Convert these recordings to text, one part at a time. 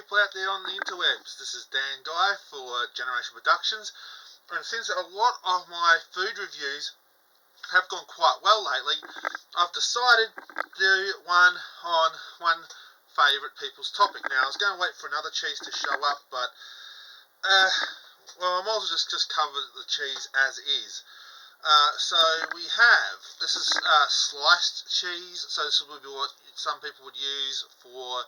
people out there on the interwebs. This is Dan Guy for Generation Productions, and since a lot of my food reviews have gone quite well lately, I've decided to do one on one favourite people's topic. Now, I was going to wait for another cheese to show up, but well, I might as well just cover the cheese as is. So we have, this is sliced cheese, so this would be what some people would use for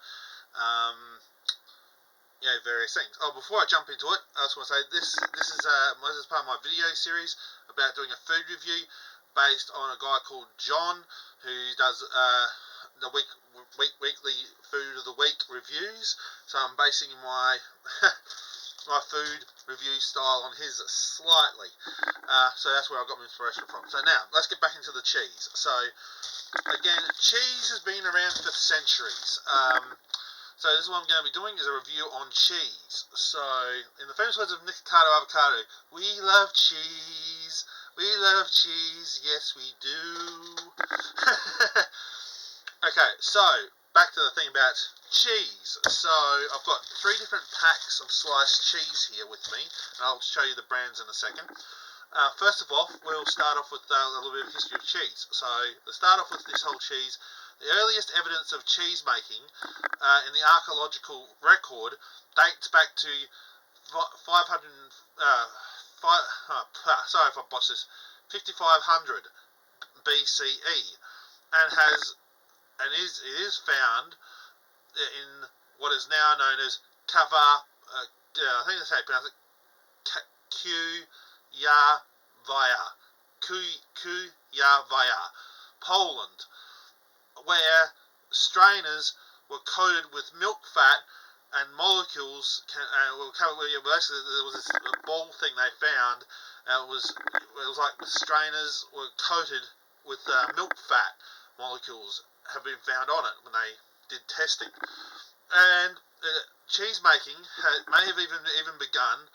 various things. Oh, before I jump into it, I just want to say this is part of my video series about doing a food review based on a guy called John, who does the weekly food of the week reviews. So I'm basing my my food review style on his slightly. So that's where I got my inspiration from. So now, let's get back into the cheese. So, again, cheese has been around for centuries. So this is what I'm going to be doing, is a review on cheese. So, in the famous words of Nikocado Avocado, we love cheese. We love cheese. Yes, we do. Okay, so back to the thing about cheese. So I've got 3 different packs of sliced cheese here with me, and I'll show you the brands in a second. First of all, we'll start off with a little bit of history of cheese. So to start off with this whole cheese, the earliest evidence of cheese making in the archaeological record dates back to 5500 BCE, and it is found in what is now known as I think that's how you pronounce it, Kuyavaya, Poland, where strainers were coated with milk fat and molecules. Basically, there was this ball thing they found, and it was like the strainers were coated with milk fat molecules have been found on it when they did testing. And cheese making may have even begun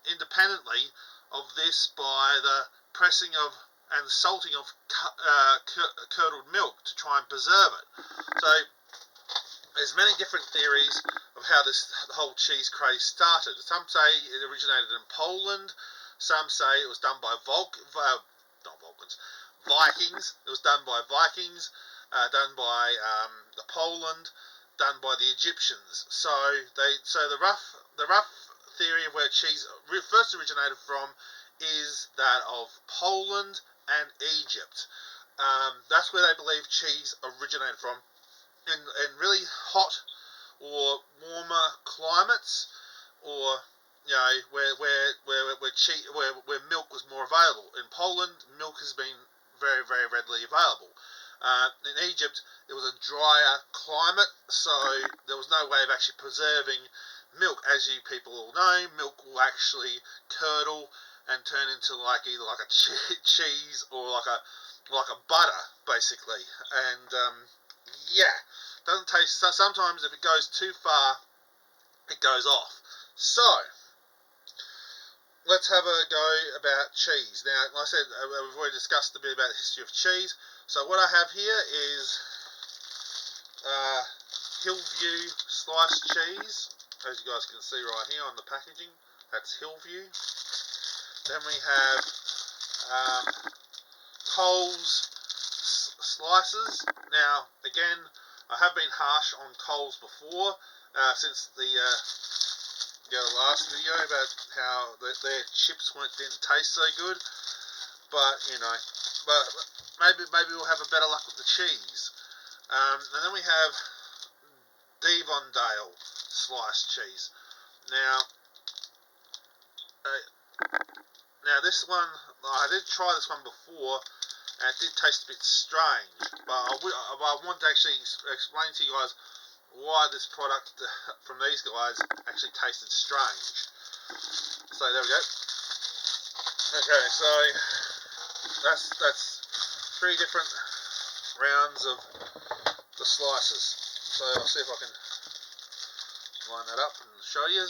independently of this by the pressing of and salting of curdled milk to try and preserve it. So there's many different theories of how the whole cheese craze started. Some say it originated in Poland. Some say it was done by Vikings. It was done by Vikings, done by the Poland, done by the Egyptians. So the rough theory of where cheese first originated from is that of Poland and Egypt. That's where they believe cheese originated from. In really hot or warmer climates, or where milk was more available. In Poland, milk has been very, very readily available. In Egypt, it was a drier climate, so there was no way of actually preserving milk. As you people all know, milk will actually curdle and turn into either like a cheese or like a butter, basically. And doesn't taste. So sometimes if it goes too far, it goes off. So let's have a go about cheese. Now, like I said, we've already discussed a bit about the history of cheese. So what I have here is Hillview sliced cheese, as you guys can see right here on the packaging. That's Hillview. Then we have Coles slices. Now, again, I have been harsh on Coles before, since the last video about how their chips didn't taste so good. But maybe we'll have a better luck with the cheese. And then we have Devondale sliced cheese. Now this one, I did try this one before, and it did taste a bit strange. But I want to actually explain to you guys why this product from these guys actually tasted strange. So there we go. Okay, so that's 3 different rounds of the slices. So I'll see if I can line that up and show you.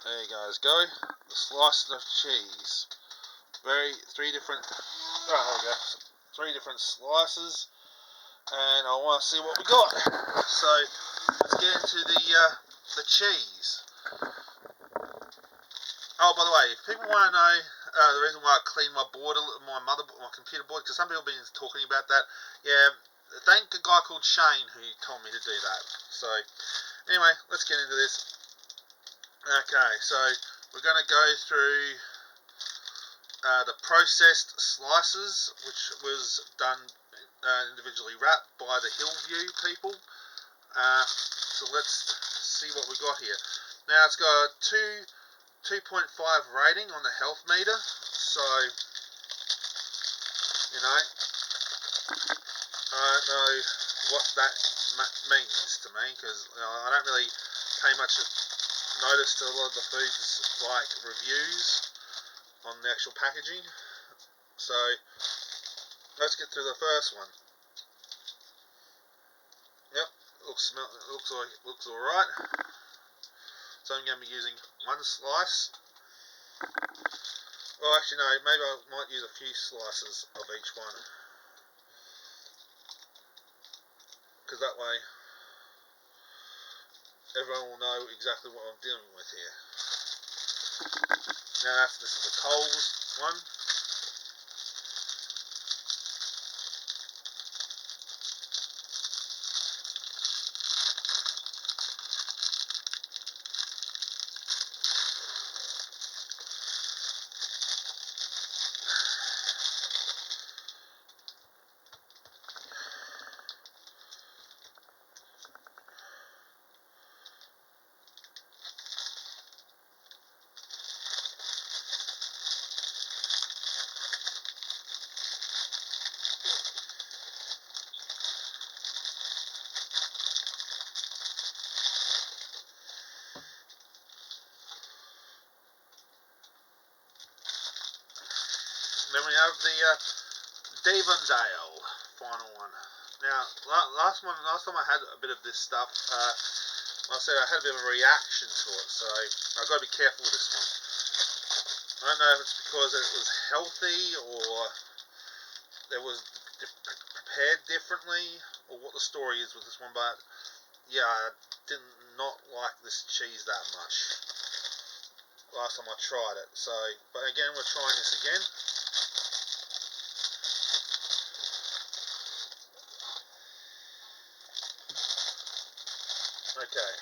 There you guys go. The slices of cheese. 3 different. Oh, there we go. 3 different slices. and I want to see what we got. So let's get into the cheese. Oh, by the way, if people want to know the reason why I cleaned my board, my computer board, because some people have been talking about that. Yeah, thank a guy called Shane who told me to do that. So anyway, let's get into this. Okay, so we're going to go through the processed slices, which was done individually wrapped by the Hillview people. So let's see what we got here. Now it's got a 2.5 rating on the health meter, so you know, I don't know what that means to me, because I don't really pay much notice to a lot of the foods like reviews on the actual packaging. So let's get through the first one. Yep, looks all right. So I'm going to be using one slice. Well, actually no, maybe I might use a few slices of each one, because that way everyone will know exactly what I'm dealing with here. Now this is the Coles one. Then we have the Devondale final one. Now, last time I had a bit of this stuff, like I said, I had a bit of a reaction to it, so I've got to be careful with this one. I don't know if it's because it was healthy, or it was prepared differently, or what the story is with this one, but yeah, I did not like this cheese that much last time I tried it. So, but again, we're trying this again. Okay.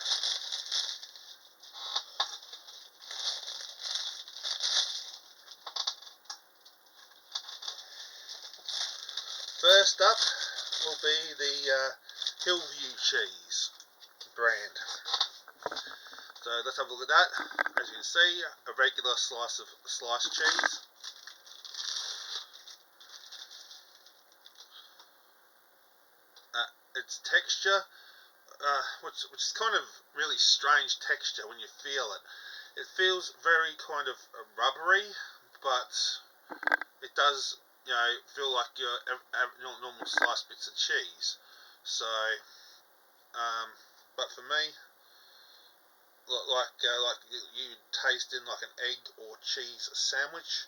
First up will be the Hillview cheese brand. So let's have a look at that. As you can see, a regular slice of sliced cheese. Its texture, which is kind of really strange texture when you feel it. It feels very kind of rubbery, but it does, feel like your normal sliced bits of cheese. So, but for me, like you taste in like an egg or cheese sandwich,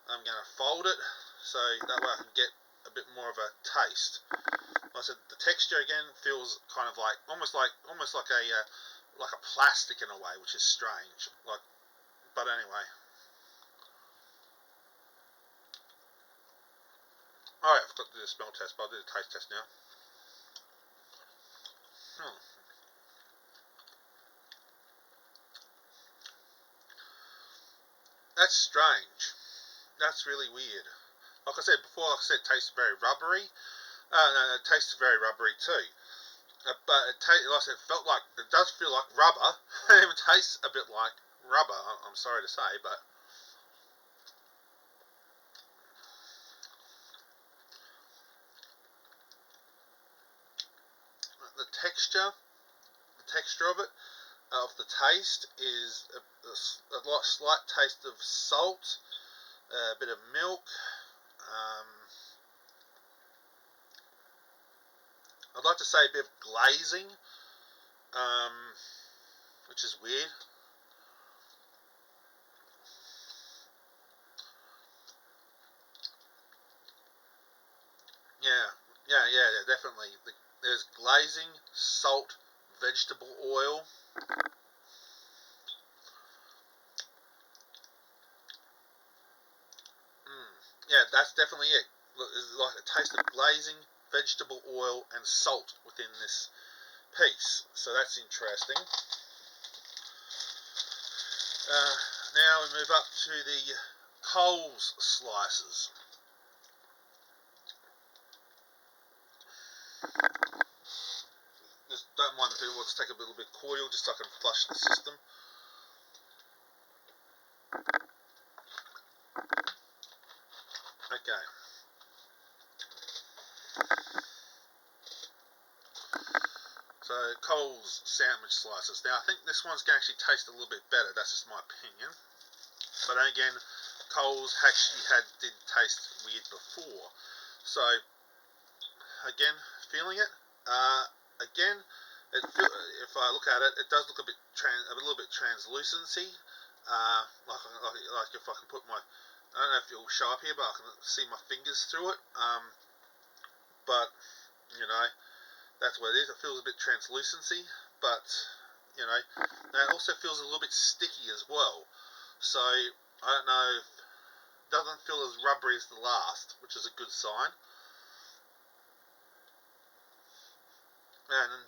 I'm going to fold it so that way I can get a bit more of a taste. Like I said, the texture again feels kind of like almost like a plastic in a way, which is strange. But anyway. Oh, yeah, I forgot to do the smell test, but I'll do the taste test now. That's strange. That's really weird. Like I said before, it tastes very rubbery. No, it tastes very rubbery too. But like I said, it does feel like rubber. It even tastes a bit like rubber. I'm sorry to say, but the texture of it, of the taste, is a slight taste of salt, a bit of milk. I'd like to say a bit of glazing, which is weird. Yeah, Yeah, definitely. There's glazing, salt, vegetable oil. Yeah, that's definitely it. Look, there's like a taste of glazing, vegetable oil, and salt within this piece. So that's interesting. Now we move up to the Coles slices. Just don't mind if it wants to take a little bit cordial, just so I can flush the system. Okay. So Coles sandwich slices. Now I think this one's going to actually taste a little bit better. That's just my opinion. But then again, Coles actually did taste weird before. So again, feeling it. Again, if I look at it, it does look a little bit translucency. Like if I can put my, I don't know if it will show up here, but I can see my fingers through it. But you know, that's what it is. It feels a bit translucency, but you know, it also feels a little bit sticky as well. So I don't know. It doesn't feel as rubbery as the last, which is a good sign. And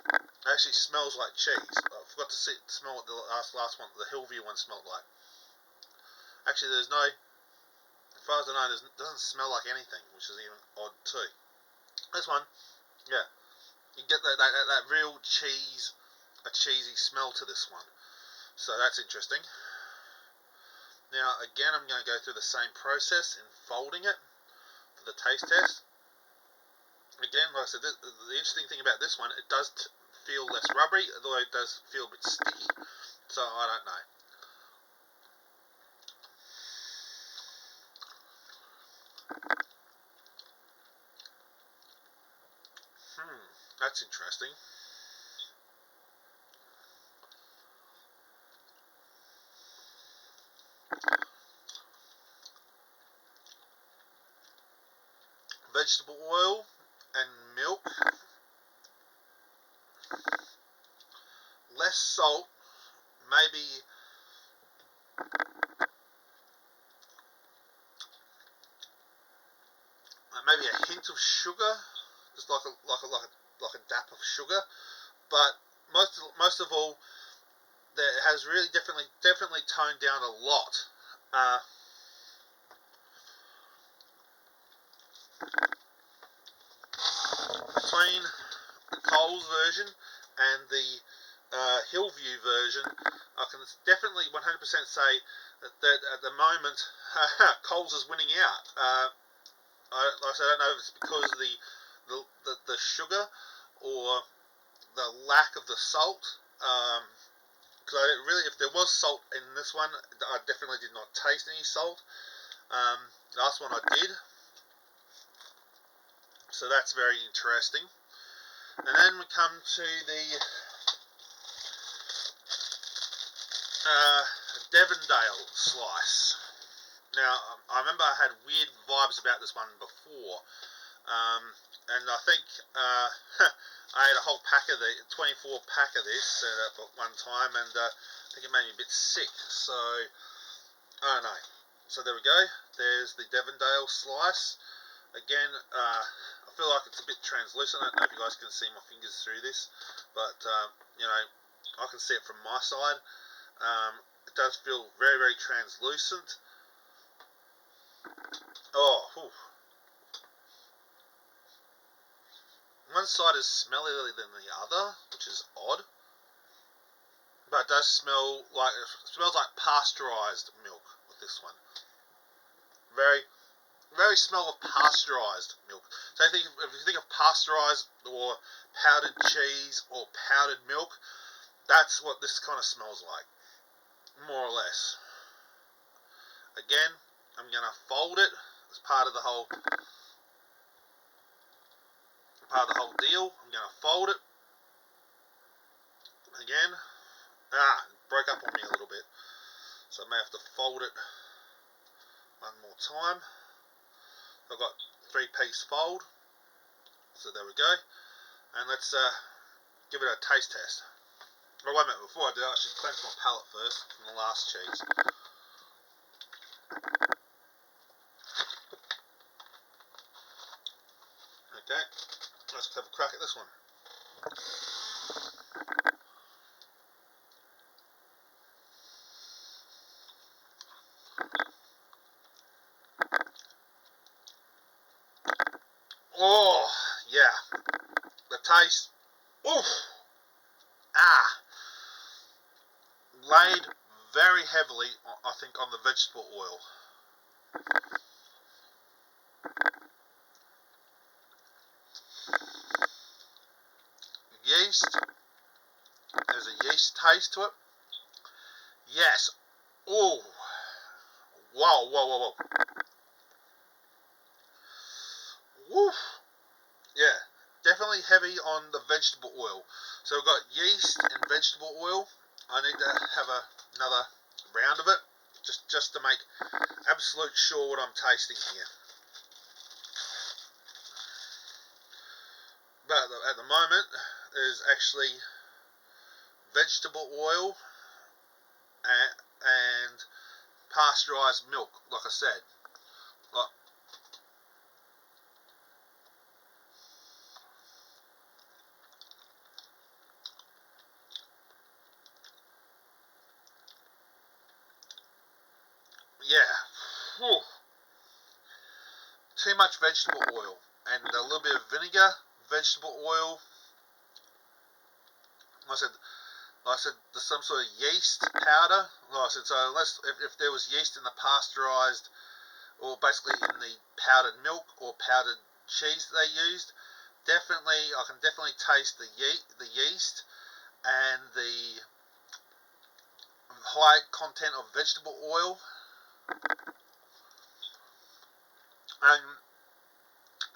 it actually smells like cheese. I forgot to smell what the last one, the Hillview one, smelled like. Actually, there's no, as far as I know, it doesn't smell like anything, which is even odd too. This one, yeah, you get that real cheese, a cheesy smell to this one. So that's interesting. Now, again, I'm going to go through the same process in folding it for the taste test. Again, like I said, the interesting thing about this one, it does feel less rubbery, although it does feel a bit sticky. So I don't know. That's interesting. Vegetable oil and milk, less salt, maybe a hint of sugar, just like a dap of sugar. But most of all, it has really definitely toned down a lot. Between the Coles version and the Hillview version, I can definitely 100% say that at the moment Coles is winning out. I don't know if it's because of the sugar or the lack of the salt. Because if there was salt in this one, I definitely did not taste any salt. Last one I did, so that's very interesting. And then we come to the Devondale slice. Now, I remember I had weird vibes about this one before, and I think I had a whole pack of 24 pack of this at one time, and I think it made me a bit sick. So I don't know. So there we go. There's the Devondale slice. Again, I feel like it's a bit translucent. I don't know if you guys can see my fingers through this, but you know, I can see it from my side. It does feel very, very translucent. Whew. One side is smellier than the other, which is odd. But it does smells like pasteurized milk with this one. Very, very smell of pasteurized milk. So if you think of pasteurized or powdered cheese or powdered milk, that's what this kind of smells like, more or less. Again, I'm going to fold it as part of the whole deal. I'm going to fold it again. It broke up on me a little bit, so I may have to fold it one more time. I've got 3-piece fold. So there we go. And let's give it a taste test. Oh, wait a minute, before I do, I should cleanse my palate first from the last cheese. Okay, let's have a crack at this one. Oh, yeah. The taste, oof. Laid very heavily, I think, on the vegetable oil. Yeast, there's a yeast taste to it. Yes. Oh, whoa, whoa, whoa, whoa. Woof. Yeah, definitely heavy on the vegetable oil. So we've got yeast and vegetable oil. I need to have another round of it, just to make absolute sure what I'm tasting here. But at the moment, there's actually vegetable oil and pasteurized milk, like I said. Yeah. Whew. Too much vegetable oil and a little bit of vinegar, vegetable oil. Like I said, there's some sort of yeast powder. Like I said, so unless if there was yeast in the pasteurized, or basically in the powdered milk or powdered cheese that they used, I can definitely taste the yeast and the high content of vegetable oil. And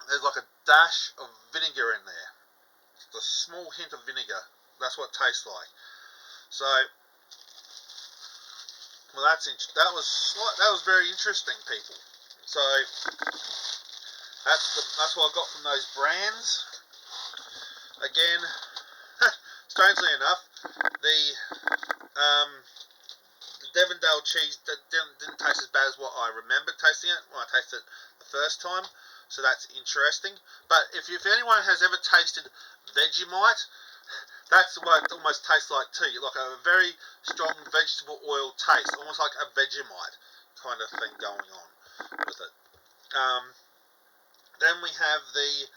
there's like a dash of vinegar in there. Just a small hint of vinegar. That's what it tastes like. So, well, that was very interesting, people. So that's what I got from those brands. Again, strangely enough, the Devondale cheese didn't taste as bad as what I remembered tasting it when I tasted it the first time. So that's interesting. But if anyone has ever tasted Vegemite, that's what it almost tastes like too. Like a very strong vegetable oil taste, almost like a Vegemite kind of thing going on with it. Then we have the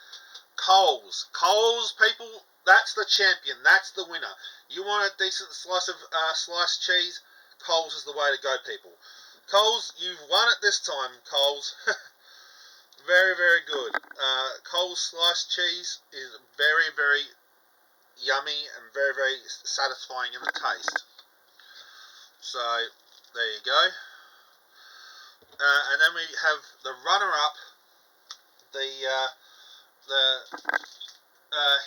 Coles. Coles, people, that's the champion. That's the winner. You want a decent slice of sliced cheese? Coles is the way to go, people. Coles, you've won it this time, Coles. Very, very good. Coles sliced cheese is very, very yummy and very, very satisfying in the taste. So, there you go. And then we have the runner-up, the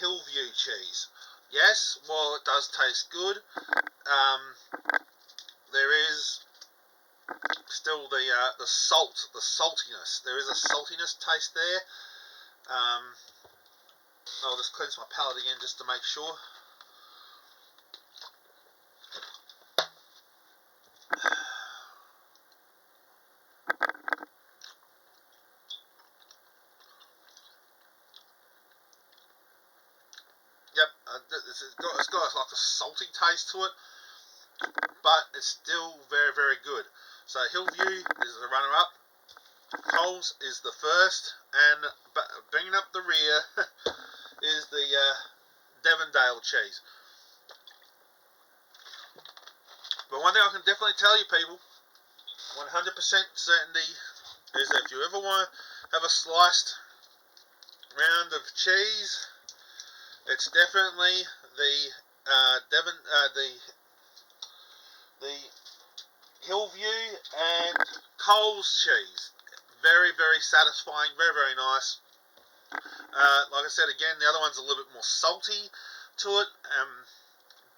Hillview cheese. Yes, while it does taste good, there is still the saltiness. There is a saltiness taste there. I'll just cleanse my palate again just to make sure. Yep, it's got like a salty taste to it, but it's still very, very good. So Hillview is the runner-up. Coles is the first, and bringing up the rear is the Devondale cheese. But one thing I can definitely tell you, people, 100% certainty, is that if you ever want to have a sliced round of cheese, it's definitely the the Hillview and Coles cheese. Very, very satisfying, very, very nice. Like I said again, the other one's a little bit more salty to it,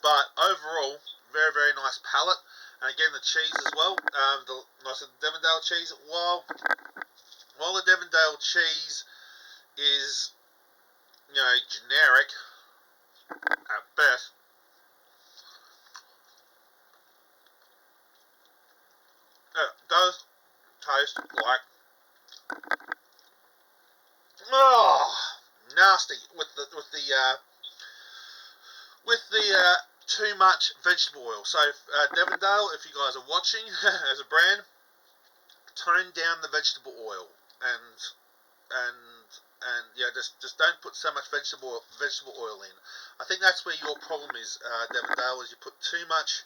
but overall, very, very nice palate. And again, the cheese as well. Like I said, Devondale cheese, while while the Devondale cheese is, you know, generic at best, it does taste like, oh, nasty with the too much vegetable oil. So Devondale, if you guys are watching as a brand, tone down the vegetable oil and yeah, just don't put so much vegetable oil in. I think that's where your problem is, Devondale, is you put too much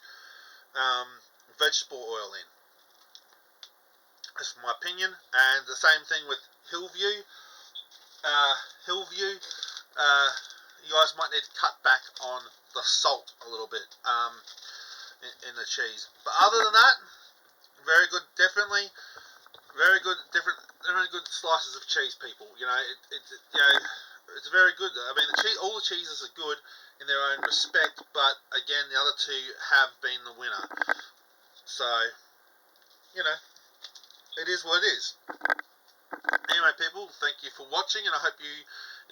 vegetable oil in. That's my opinion. And the same thing with Hillview. Hillview, you guys might need to cut back on the salt a little bit in the cheese. But other than that, very good, definitely. Very good, very good slices of cheese, people. You know, it's very good. I mean, all the cheeses are good in their own respect, but again, the other two have been the winner. So, you know, it is what it is. Anyway, people, thank you for watching, and I hope you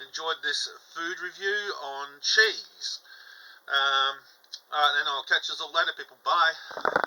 enjoyed this food review on cheese. Alright, then I'll catch you all later, people. Bye.